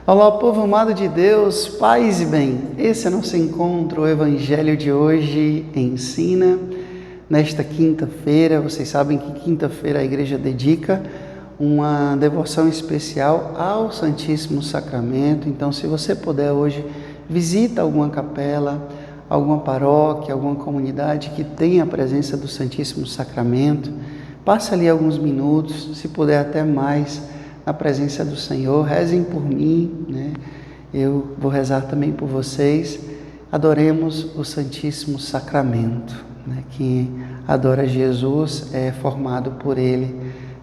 Olá, povo amado de Deus, paz e bem. Esse é nosso encontro, o Evangelho de hoje ensina. Nesta quinta-feira, vocês sabem que quinta-feira a igreja dedica uma devoção especial ao Santíssimo Sacramento. Então, se você puder hoje, visita alguma capela, alguma paróquia, alguma comunidade que tenha a presença do Santíssimo Sacramento. Passe ali alguns minutos, se puder até mais, na presença do Senhor. Rezem por mim, né? Eu vou rezar também por vocês. Adoremos o Santíssimo Sacramento, né? Quem adora Jesus é formado por Ele.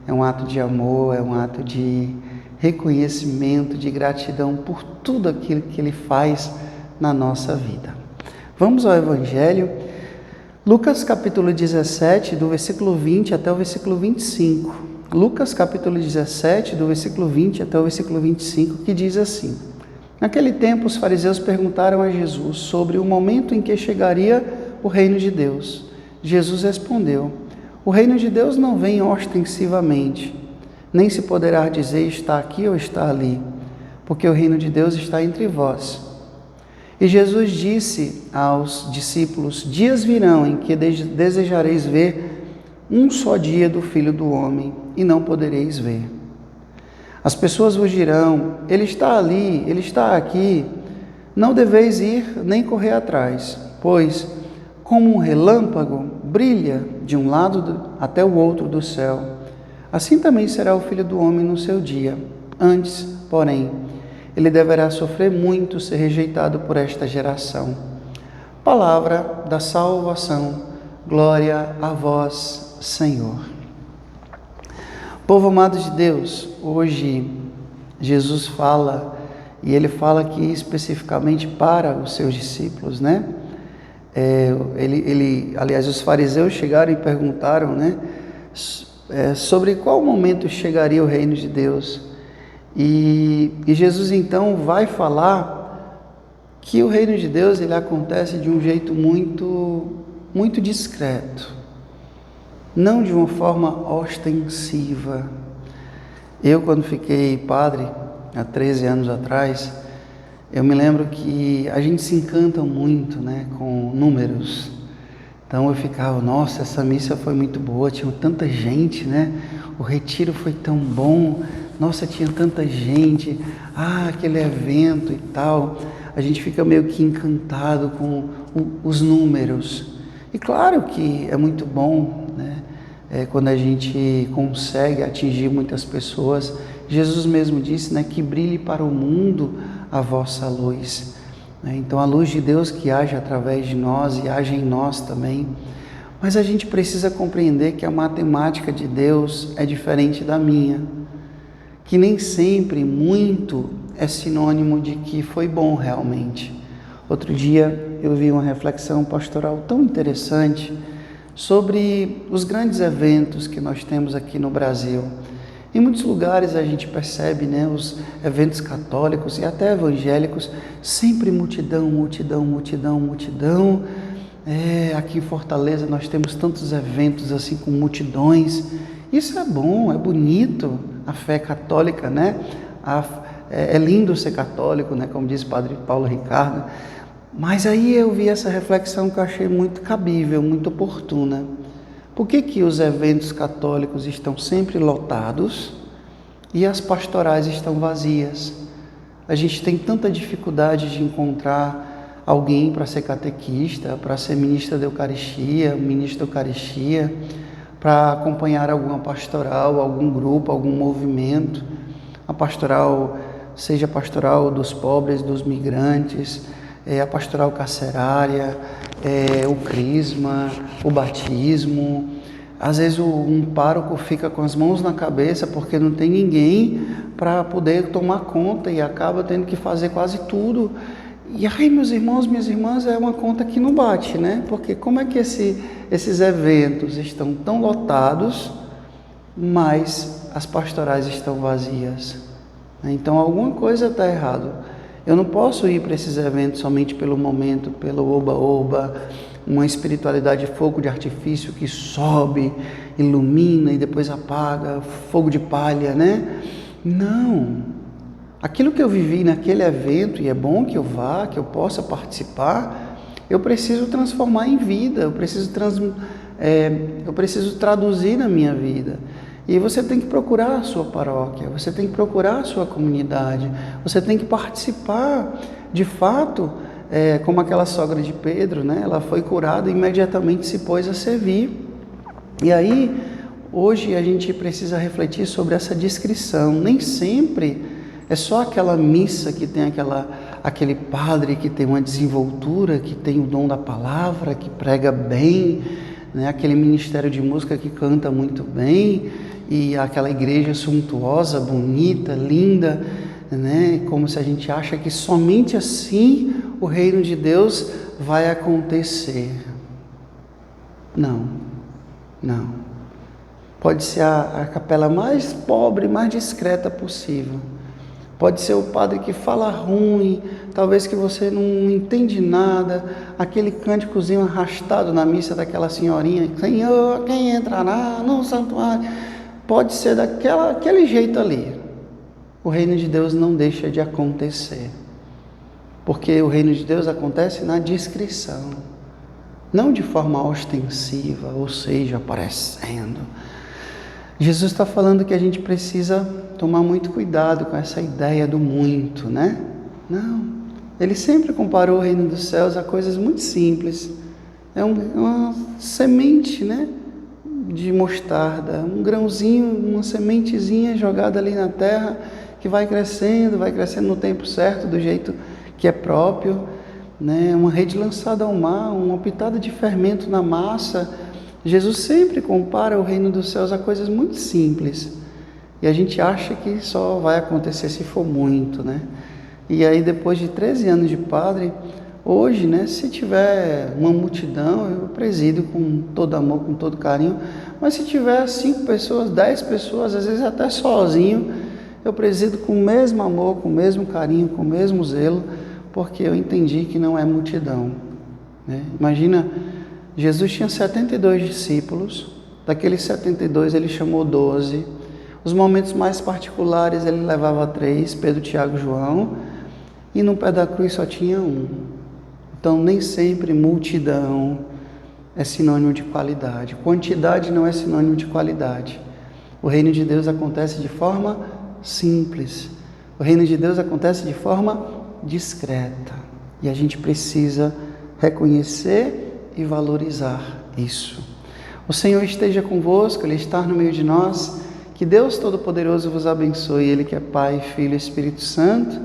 É um ato de amor, é um ato de reconhecimento, de gratidão por tudo aquilo que Ele faz na nossa vida. Vamos ao Evangelho. Lucas capítulo 17, do versículo 20 até o versículo 25. Lucas capítulo 17, do versículo 20 até o versículo 25, que diz assim: Naquele tempo os fariseus perguntaram a Jesus sobre o momento em que chegaria o reino de Deus. Jesus respondeu: O reino de Deus não vem ostensivamente, nem se poderá dizer está aqui ou está ali, porque o reino de Deus está entre vós. E Jesus disse aos discípulos: Dias virão em que desejareis ver um só dia do Filho do Homem, e não podereis ver. As pessoas vos dirão: Ele está ali, Ele está aqui. Não deveis ir nem correr atrás, pois, como um relâmpago, brilha de um lado até o outro do céu. Assim também será o Filho do Homem no seu dia. Antes, porém, ele deverá sofrer muito, ser rejeitado por esta geração. Palavra da salvação. Glória a vós, Senhor. Povo amado de Deus, hoje Jesus fala, e Ele fala aqui especificamente para os seus discípulos, né? Aliás, os fariseus chegaram e perguntaram, né? Sobre qual momento chegaria o reino de Deus. E Jesus então vai falar que o reino de Deus ele acontece de um jeito muito discreto, não de uma forma ostensiva. Eu, quando fiquei padre, há 13 anos atrás, eu me lembro que a gente se encanta muito, né, com números. Então eu ficava, nossa, essa missa foi muito boa, tinha tanta gente, né? O retiro foi tão bom, nossa, tinha tanta gente, aquele evento e tal. A gente fica meio que encantado com os números. E claro que é muito bom, né? Quando a gente consegue atingir muitas pessoas. Jesus mesmo disse, né, que brilhe para o mundo a vossa luz. Então a luz de Deus que age através de nós e age em nós também. Mas a gente precisa compreender que a matemática de Deus é diferente da minha. Que nem sempre muito é sinônimo de que foi bom realmente. Outro dia eu vi uma reflexão pastoral tão interessante sobre os grandes eventos que nós temos aqui no Brasil. Em muitos lugares a gente percebe, né, os eventos católicos e até evangélicos, sempre multidão. Aqui em Fortaleza nós temos tantos eventos assim com multidões. Isso é bom, é bonito, a fé católica, né? É lindo ser católico, né? Como diz o Padre Paulo Ricardo. Mas aí eu vi essa reflexão que eu achei muito cabível, muito oportuna. Por que os eventos católicos estão sempre lotados e as pastorais estão vazias? A gente tem tanta dificuldade de encontrar alguém para ser catequista, para ser ministro da Eucaristia, para acompanhar alguma pastoral, algum grupo, algum movimento. A pastoral, seja a pastoral dos pobres, dos migrantes, a pastoral carcerária, o crisma, o batismo. Às vezes um pároco fica com as mãos na cabeça porque não tem ninguém para poder tomar conta e acaba tendo que fazer quase tudo. E aí, meus irmãos, minhas irmãs, é uma conta que não bate, né? Porque como é que esses eventos estão tão lotados, mas as pastorais estão vazias? Então alguma coisa está errado. Eu não posso ir para esses eventos somente pelo momento, pelo oba-oba, uma espiritualidade de fogo de artifício que sobe, ilumina e depois apaga, fogo de palha, né? Não. aquilo que eu vivi naquele evento, e é bom que eu vá, que eu possa participar, eu preciso transformar em vida, eu preciso traduzir na minha vida. E você tem que procurar a sua paróquia, você tem que procurar a sua comunidade, você tem que participar. De fato, como aquela sogra de Pedro, né? Ela foi curada e imediatamente se pôs a servir. E aí, hoje a gente precisa refletir sobre essa discrição. Nem sempre é só aquela missa que tem aquele padre que tem uma desenvoltura, que tem o dom da palavra, que prega bem, né? Aquele ministério de música que canta muito bem, e aquela igreja suntuosa, bonita, linda, né? Como se a gente acha que somente assim o reino de Deus vai acontecer. Não. Pode ser a capela mais pobre, mais discreta possível. Pode ser o padre que fala ruim, talvez que você não entende nada, aquele cânticozinho arrastado na missa daquela senhorinha, Senhor, quem entrará no santuário? Pode ser daquele jeito ali. O reino de Deus não deixa de acontecer, porque o reino de Deus acontece na discrição, não de forma ostensiva, ou seja, aparecendo. Jesus está falando que a gente precisa tomar muito cuidado com essa ideia do muito, né? Não, ele sempre comparou o reino dos céus a coisas muito simples. É uma semente, né, de mostarda, um grãozinho, uma sementezinha jogada ali na terra, que vai crescendo no tempo certo, do jeito que é próprio, né? Uma rede lançada ao mar, uma pitada de fermento na massa. Jesus sempre compara o reino dos céus a coisas muito simples, e a gente acha que só vai acontecer se for muito, né? E aí, depois de 13 anos de padre, hoje, né, se tiver uma multidão, eu presido com todo amor, com todo carinho, mas se tiver 5 pessoas, 10 pessoas, às vezes até sozinho, eu presido com o mesmo amor, com o mesmo carinho, com o mesmo zelo, porque eu entendi que não é multidão, né? Imagina, Jesus tinha 72 discípulos, daqueles 72 ele chamou 12, os momentos mais particulares ele levava 3, Pedro, Tiago, João, e no pé da cruz só tinha 1. Então nem sempre multidão é sinônimo de qualidade, quantidade não é sinônimo de qualidade. O reino de Deus acontece de forma simples, o reino de Deus acontece de forma discreta, e a gente precisa reconhecer e valorizar isso. O Senhor esteja convosco, Ele está no meio de nós. Que Deus Todo-Poderoso vos abençoe, Ele que é Pai, Filho e Espírito Santo.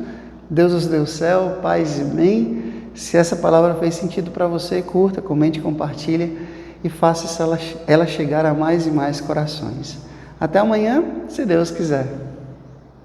Deus nos deu o céu, paz e bem. Se essa palavra fez sentido para você, curta, comente, compartilhe e faça ela chegar a mais e mais corações. Até amanhã, se Deus quiser.